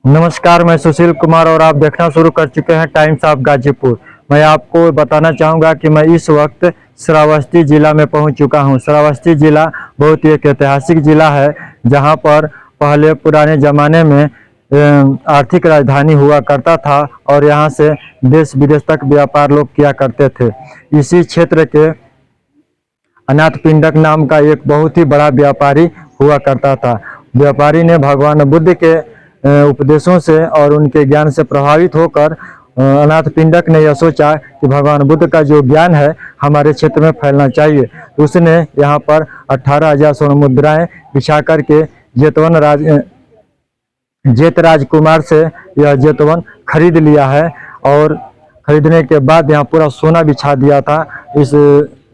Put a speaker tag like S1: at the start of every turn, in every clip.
S1: नमस्कार, मैं सुशील कुमार और आप देखना शुरू कर चुके हैं टाइम्स ऑफ गाजीपुर। मैं आपको बताना चाहूँगा कि मैं इस वक्त श्रावस्ती जिला में पहुंच चुका हूं। श्रावस्ती जिला बहुत ही एक ऐतिहासिक जिला है, जहां पर पहले पुराने ज़माने में आर्थिक राजधानी हुआ करता था और यहां से देश विदेश तक व्यापार लोग किया करते थे। इसी क्षेत्र के अनाथ पिंडक नाम का एक बहुत ही बड़ा व्यापारी हुआ करता था। व्यापारी ने भगवान बुद्ध के उपदेशों से और उनके ज्ञान से प्रभावित होकर अनाथ पिंडक ने यह सोचा कि भगवान बुद्ध का जो ज्ञान है हमारे क्षेत्र में फैलना चाहिए। तो उसने यहाँ पर 18,000 स्वर्ण मुद्राएं बिछा करके जेत राजकुमार से यह जेतवन खरीद लिया है और खरीदने के बाद यहाँ पूरा सोना बिछा दिया था इस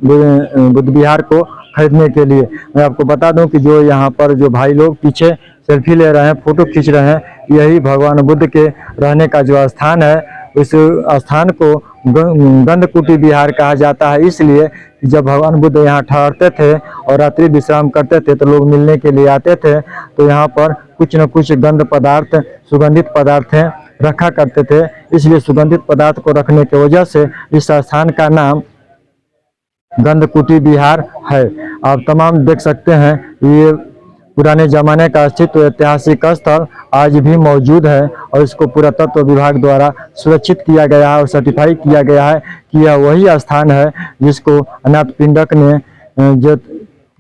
S1: बुद्ध विहार को खरीदने के लिए। मैं आपको बता दूं कि जो यहाँ पर जो भाई लोग पीछे सेल्फी ले रहे हैं, फोटो खींच रहे हैं, यही भगवान बुद्ध के रहने का जो स्थान है, इस स्थान को गंधकुटी विहार कहा जाता है। इसलिए जब भगवान बुद्ध यहाँ ठहरते थे और रात्रि विश्राम करते थे तो लोग मिलने के लिए आते थे, तो यहाँ पर कुछ न कुछ गंध पदार्थ, सुगंधित पदार्थें रखा करते थे। इसलिए सुगंधित पदार्थ को रखने की वजह से इस स्थान का नाम गंधकुटी विहार है। आप तमाम देख सकते हैं, ये पुराने जमाने का स्थित ऐतिहासिक स्थल आज भी मौजूद है और इसको पुरातत्व विभाग द्वारा सुरक्षित किया गया है और सर्टिफाई किया गया है कि यह वही स्थान है जिसको अनाथ पिंडक ने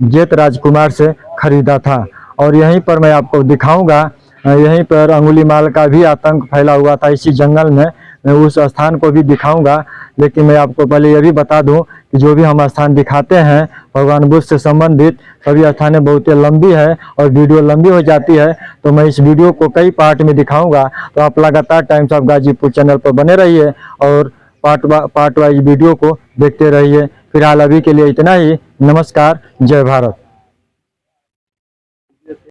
S1: जेत राजकुमार से खरीदा था। और यहीं पर मैं आपको दिखाऊंगा, यहीं पर अंगुलीमाल का भी आतंक फैला हुआ था इसी जंगल में। मैं उस स्थान को भी दिखाऊंगा, लेकिन मैं आपको पहले यह भी बता दूं कि जो भी हम स्थान दिखाते हैं भगवान बुद्ध से संबंधित सभी स्थानें बहुत लंबी है और वीडियो लंबी हो जाती है, तो मैं इस वीडियो को कई पार्ट में दिखाऊंगा। तो आप लगातार टाइम्स ऑफ गाजीपुर चैनल पर बने रहिए और पार्ट वाइज वीडियो को देखते रहिए। फिलहाल अभी के लिए इतना ही। नमस्कार, जय भारत।